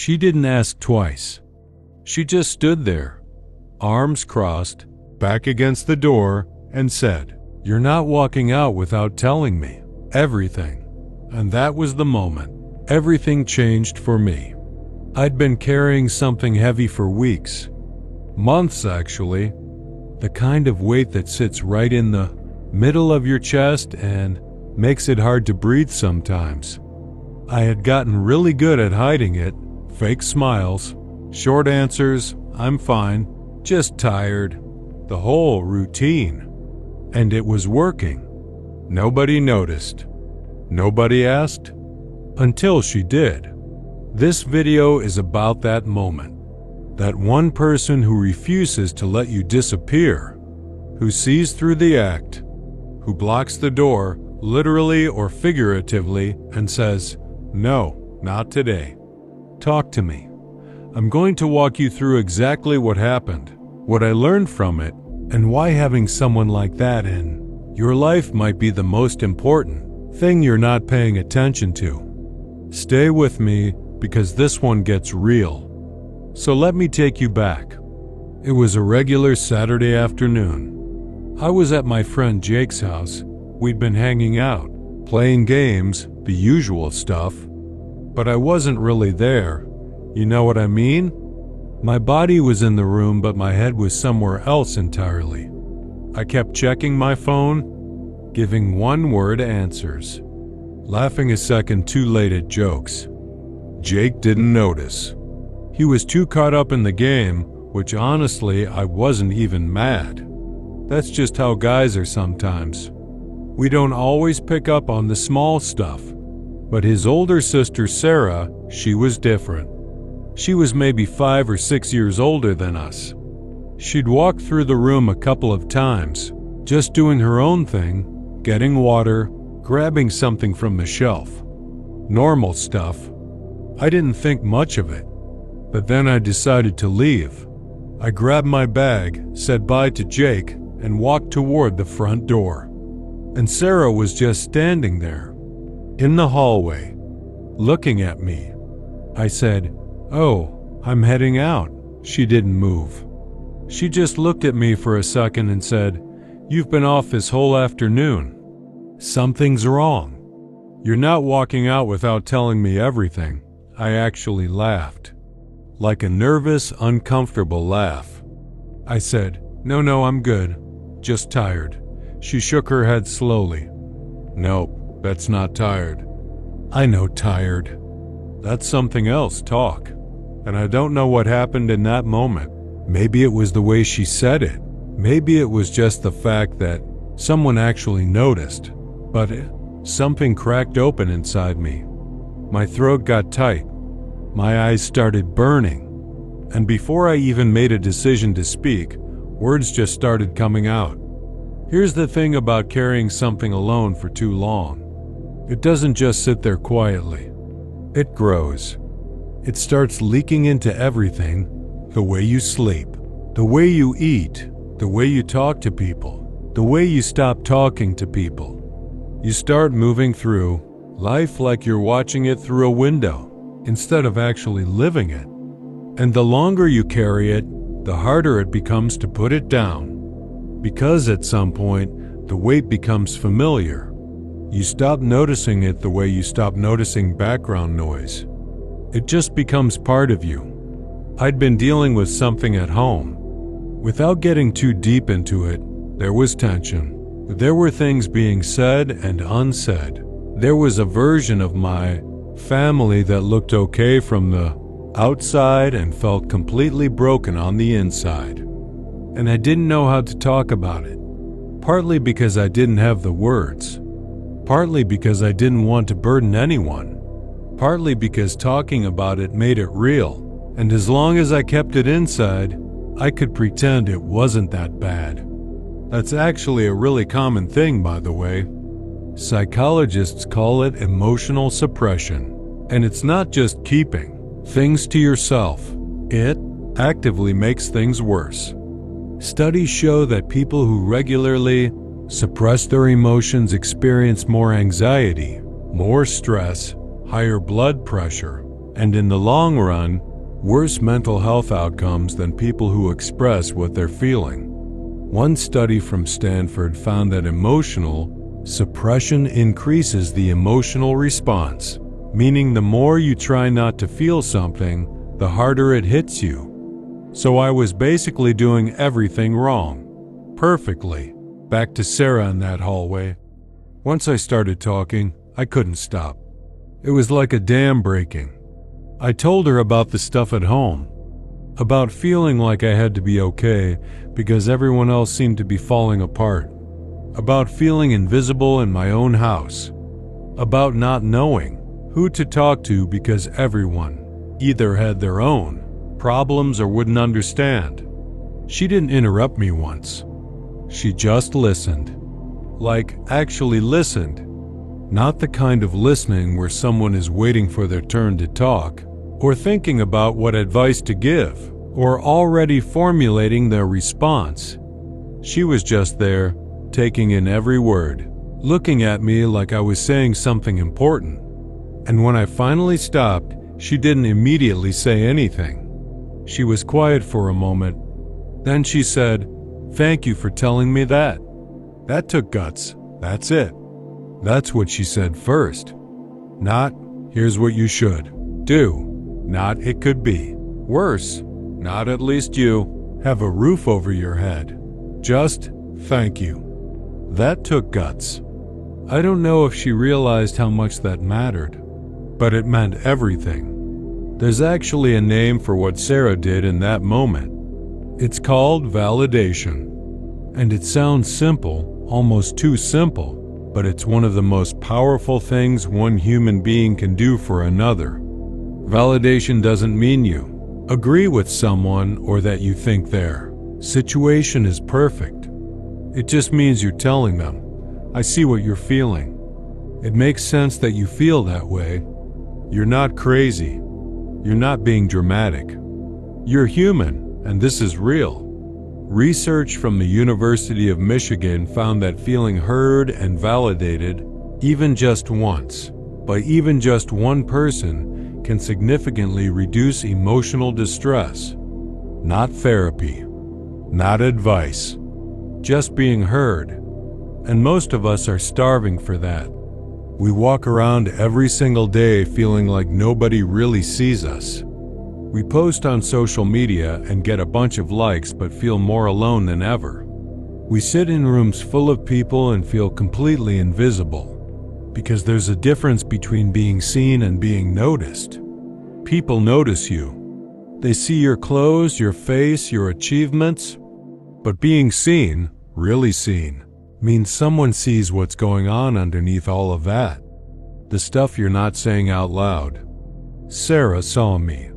She didn't ask twice. She just stood there, arms crossed, back against the door, and said, "You're not walking out without telling me everything." And that was the moment. Everything changed for me. I'd been carrying something heavy for weeks, months actually, the kind of weight that sits right in the middle of your chest and makes it hard to breathe sometimes. I had gotten really good at hiding it, fake smiles, short answers, "I'm fine, just tired," the whole routine. And it was working. Nobody noticed. Nobody asked. Until she did. This video is about that moment. That one person who refuses to let you disappear, who sees through the act, who blocks the door, literally or figuratively, and says, "No, not today. Talk to me." I'm going to walk you through exactly what happened, what I learned from it, and why having someone like that in your life might be the most important thing you're not paying attention to. Stay with me, because this one gets real. So let me take you back. It was a regular Saturday afternoon. I was at my friend Jake's house. We'd been hanging out, playing games, the usual stuff. But I wasn't really there. You know what I mean? My body was in the room, but my head was somewhere else entirely. I kept checking my phone, giving one-word answers, laughing a second too late at jokes. Jake didn't notice. He was too caught up in the game, which honestly, I wasn't even mad. That's just how guys are sometimes. We don't always pick up on the small stuff. But his older sister, Sarah, she was different. She was maybe 5 or 6 years older than us. She'd walked through the room a couple of times, just doing her own thing, getting water, grabbing something from the shelf. Normal stuff. I didn't think much of it. But then I decided to leave. I grabbed my bag, said bye to Jake, and walked toward the front door. And Sarah was just standing there, in the hallway, looking at me. I said, "Oh, I'm heading out." She didn't move. She just looked at me for a second and said, "You've been off this whole afternoon. Something's wrong. You're not walking out without telling me everything." I actually laughed. Like a nervous, uncomfortable laugh. I said, No, I'm good. Just tired." She shook her head slowly. "Nope, that's not tired." "I know tired. That's something else, talk." And I don't know what happened in that moment. Maybe it was the way she said it. Maybe it was just the fact that someone actually noticed. But something cracked open inside me. My throat got tight. My eyes started burning. And before I even made a decision to speak, words just started coming out. Here's the thing about carrying something alone for too long. It doesn't just sit there quietly. It grows. It starts leaking into everything. The way you sleep, the way you eat, the way you talk to people, the way you stop talking to people. You start moving through life like you're watching it through a window, instead of actually living it. And the longer you carry it, the harder it becomes to put it down. Because at some point, the weight becomes familiar. You stop noticing it the way you stop noticing background noise. It just becomes part of you. I'd been dealing with something at home. Without getting too deep into it, there was tension. There were things being said and unsaid. There was a version of my family that looked okay from the outside and felt completely broken on the inside. And I didn't know how to talk about it. Partly because I didn't have the words. Partly because I didn't want to burden anyone. Partly because talking about it made it real. And as long as I kept it inside, I could pretend it wasn't that bad. That's actually a really common thing, by the way. Psychologists call it emotional suppression. And it's not just keeping things to yourself. It actively makes things worse. Studies show that people who regularly suppress their emotions experience more anxiety, more stress, higher blood pressure, and in the long run, worse mental health outcomes than people who express what they're feeling. One study from Stanford found that emotional suppression increases the emotional response, meaning the more you try not to feel something, the harder it hits you. So I was basically doing everything wrong. Perfectly. Back to Sarah in that hallway. Once I started talking, I couldn't stop. It was like a dam breaking. I told her about the stuff at home, about feeling like I had to be okay because everyone else seemed to be falling apart, about feeling invisible in my own house, about not knowing who to talk to because everyone either had their own problems or wouldn't understand. She didn't interrupt me once. She just listened. Like, actually listened. Not the kind of listening where someone is waiting for their turn to talk, or thinking about what advice to give, or already formulating their response. She was just there, taking in every word, looking at me like I was saying something important. And when I finally stopped, she didn't immediately say anything. She was quiet for a moment. Then she said, "Thank you for telling me that." That took guts. That's it. That's what she said first. Not, "Here's what you should do." Not, "It could be worse." Not, "At least you have a roof over your head." Just, "Thank you." That took guts. I don't know if she realized how much that mattered, but it meant everything. There's actually a name for what Sarah did in that moment. It's called validation. And it sounds simple, almost too simple, but it's one of the most powerful things one human being can do for another. Validation doesn't mean you agree with someone or that you think their situation is perfect. It just means you're telling them, "I see what you're feeling. It makes sense that you feel that way. You're not crazy. You're not being dramatic. You're human, and this is real." Research from the University of Michigan found that feeling heard and validated, even just once, by even just one person, can significantly reduce emotional distress. Not therapy, not advice, just being heard. And most of us are starving for that. We walk around every single day feeling like nobody really sees us. We post on social media and get a bunch of likes but feel more alone than ever. We sit in rooms full of people and feel completely invisible. Because there's a difference between being seen and being noticed. People notice you. They see your clothes, your face, your achievements. But being seen, really seen, means someone sees what's going on underneath all of that. The stuff you're not saying out loud. Sarah saw me.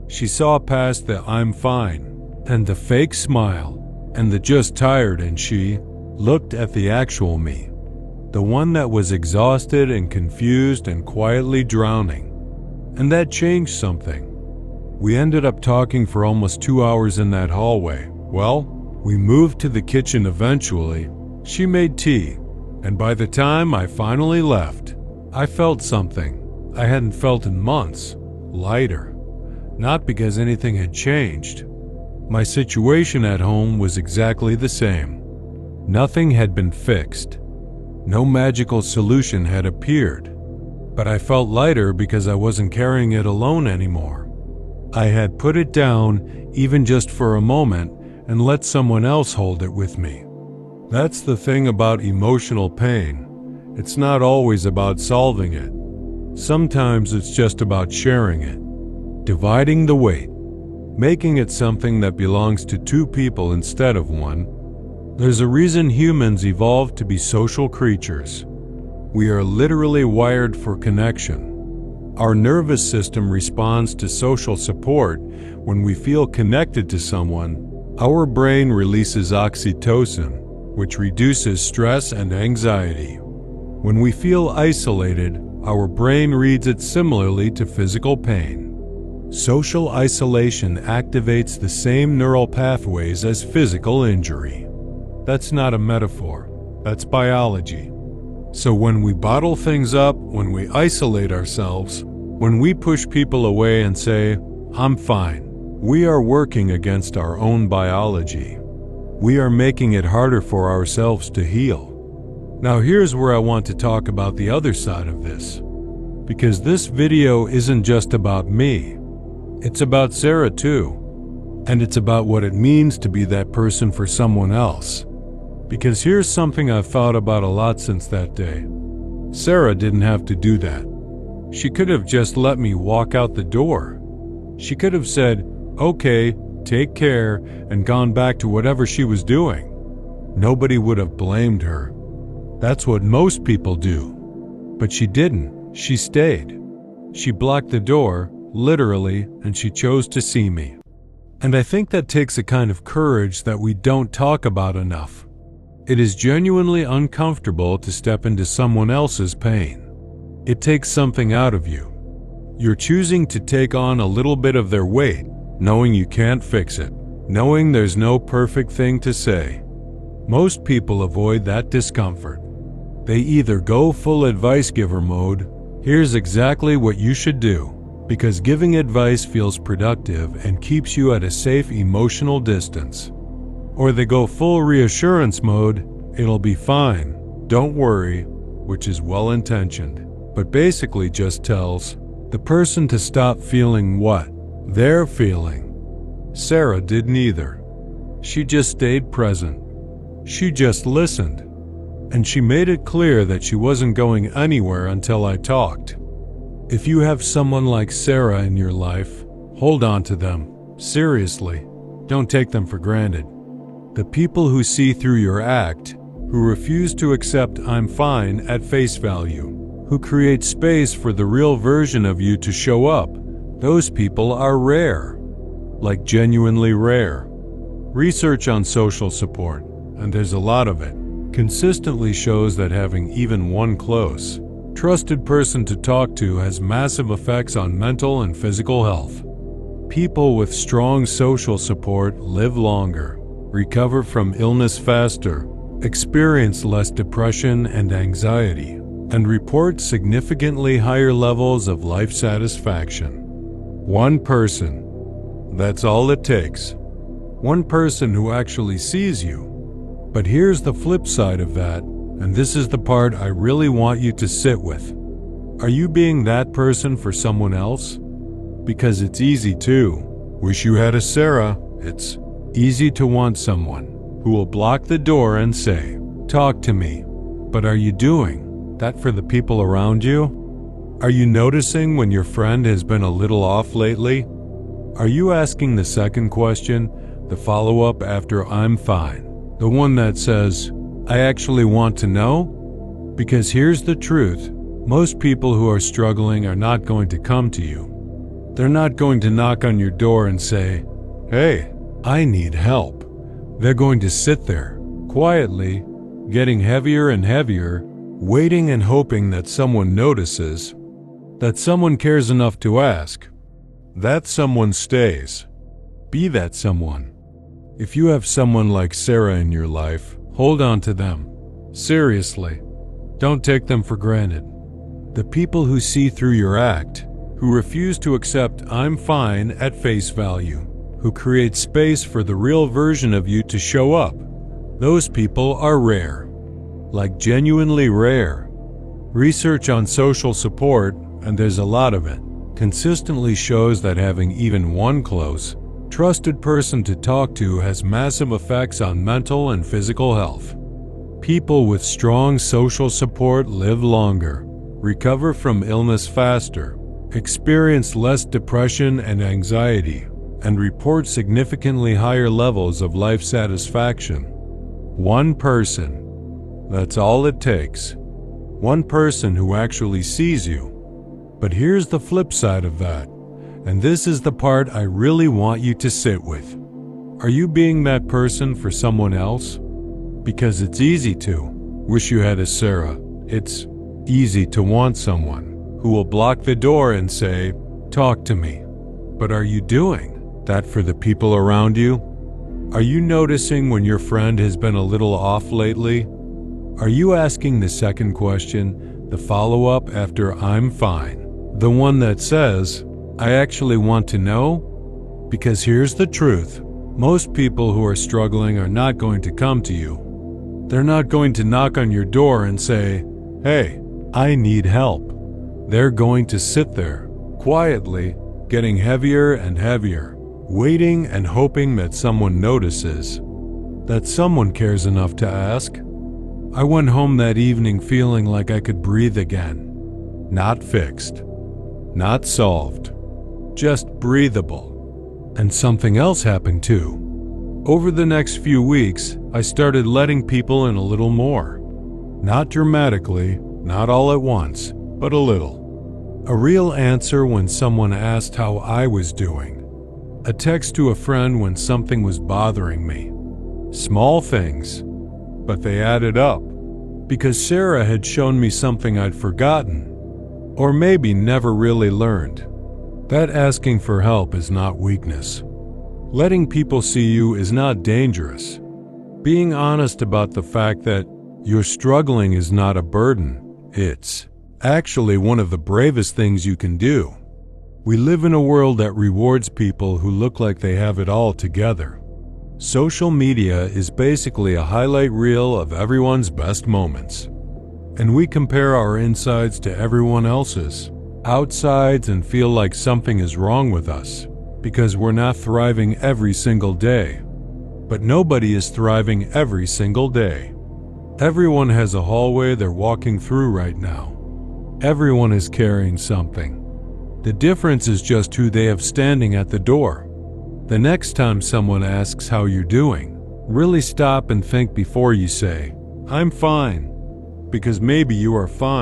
She saw past the "I'm fine" and the fake smile and the "just tired," and she looked at the actual me. The one that was exhausted and confused and quietly drowning. And that changed something. We ended up talking for almost 2 hours in that hallway. Well, we moved to the kitchen eventually. She made tea, and by the time I finally left, I felt something I hadn't felt in months. Lighter. Not because anything had changed. My situation at home was exactly the same. Nothing had been fixed. No magical solution had appeared, but I felt lighter because I wasn't carrying it alone anymore. I had put it down, even just for a moment, and let someone else hold it with me. That's the thing about emotional pain. It's not always about solving it. Sometimes it's just about sharing it, dividing the weight, making it something that belongs to two people instead of one. There's a reason humans evolved to be social creatures. We are literally wired for connection. Our nervous system responds to social support. When we feel connected to someone, our brain releases oxytocin, which reduces stress and anxiety. When we feel isolated, our brain reads it similarly to physical pain. Social isolation activates the same neural pathways as physical injury. That's not a metaphor. That's biology. So when we bottle things up, when we isolate ourselves, When we push people away and say, "I'm fine," we are working against our own biology. We are making it harder for ourselves to heal. Now here's where I want to talk about the other side of this. Because this video isn't just about me. It's about Sarah too. And it's about what it means to be that person for someone else. Because here's something I've thought about a lot since that day. Sarah didn't have to do that. She could have just let me walk out the door. She could have said, "Okay, take care," and gone back to whatever she was doing. Nobody would have blamed her. That's what most people do. But she didn't. She stayed. She blocked the door, literally, and she chose to see me. And I think that takes a kind of courage that we don't talk about enough. It is genuinely uncomfortable to step into someone else's pain. It takes something out of you. You're choosing to take on a little bit of their weight, knowing you can't fix it, knowing there's no perfect thing to say. Most people avoid that discomfort. They either go full advice giver mode, "Here's exactly what you should do," because giving advice feels productive and keeps you at a safe emotional distance. Or they go full reassurance mode, "It'll be fine, don't worry," which is well-intentioned, but basically just tells the person to stop feeling what they're feeling. Sarah did neither. She just stayed present. She just listened. And she made it clear that she wasn't going anywhere until I talked. If you have someone like Sarah in your life, hold on to them. Seriously, don't take them for granted. The people who see through your act, who refuse to accept "I'm fine" at face value, who create space for the real version of you to show up, those people are rare. Like genuinely rare. Research on social support, and there's a lot of it, consistently shows that having even one close, trusted person to talk to has massive effects on mental and physical health. People with strong social support live longer, recover from illness faster, experience less depression and anxiety, and report significantly higher levels of life satisfaction. One person. That's all it takes. One person who actually sees you. But here's the flip side of that, and this is the part I really want you to sit with. Are you being that person for someone else? Because it's easy to. Wish you had a Sarah. It's easy to want someone who will block the door and say, "Talk to me." But are you doing that for the people around you? Are you noticing when your friend has been a little off lately? Are you asking the second question, the follow-up after "I'm fine"? The one that says, "I actually want to know"? Because here's the truth. Most people who are struggling are not going to come to you. They're not going to knock on your door and say, "Hey, I need help." They're going to sit there, quietly, getting heavier and heavier, waiting and hoping that someone notices, that someone cares enough to ask. That someone stays. Be that someone. If you have someone like Sarah in your life, hold on to them. Seriously. Don't take them for granted. The people who see through your act, who refuse to accept "I'm fine" at face value, who create space for the real version of you to show up, those people are rare. Like genuinely rare. Research on social support, and there's a lot of it, consistently shows that having even one close, trusted person to talk to has massive effects on mental and physical health. People with strong social support live longer, recover from illness faster, experience less depression and anxiety, and report significantly higher levels of life satisfaction. One person. That's all it takes. One person who actually sees you. But here's the flip side of that. And this is the part I really want you to sit with. Are you being that person for someone else? Because it's easy to. Wish you had a Sarah. It's easy to want someone who will block the door and say, "Talk to me." But are you doing that for the people around you? Are you noticing when your friend has been a little off lately? Are you asking the second question, the follow-up after "I'm fine"? The one that says, I actually want to know? Because here's the truth. Most people who are struggling are not going to come to you. They're not going to knock on your door and say, hey, I need help. They're going to sit there, quietly, getting heavier and heavier, waiting and hoping that someone notices, that someone cares enough to ask. I went home that evening feeling like I could breathe again. Not fixed, not solved, just breathable. And something else happened too. Over the next few weeks, I started letting people in a little more. Not dramatically, not all at once, but a little. A real answer when someone asked how I was doing. A text to a friend when something was bothering me. Small things, but they added up. Because Sarah had shown me something I'd forgotten, or maybe never really learned. That asking for help is not weakness. Letting people see you is not dangerous. Being honest about the fact that you're struggling is not a burden. It's actually one of the bravest things you can do. We live in a world that rewards people who look like they have it all together. Social media is basically a highlight reel of everyone's best moments. And we compare our insides to everyone else's outsides and feel like something is wrong with us because we're not thriving every single day. But nobody is thriving every single day. Everyone has a hallway they're walking through right now. Everyone is carrying something. The difference is just who they have standing at the door. The next time someone asks how you're doing, really stop and think before you say, I'm fine, because maybe you are fine.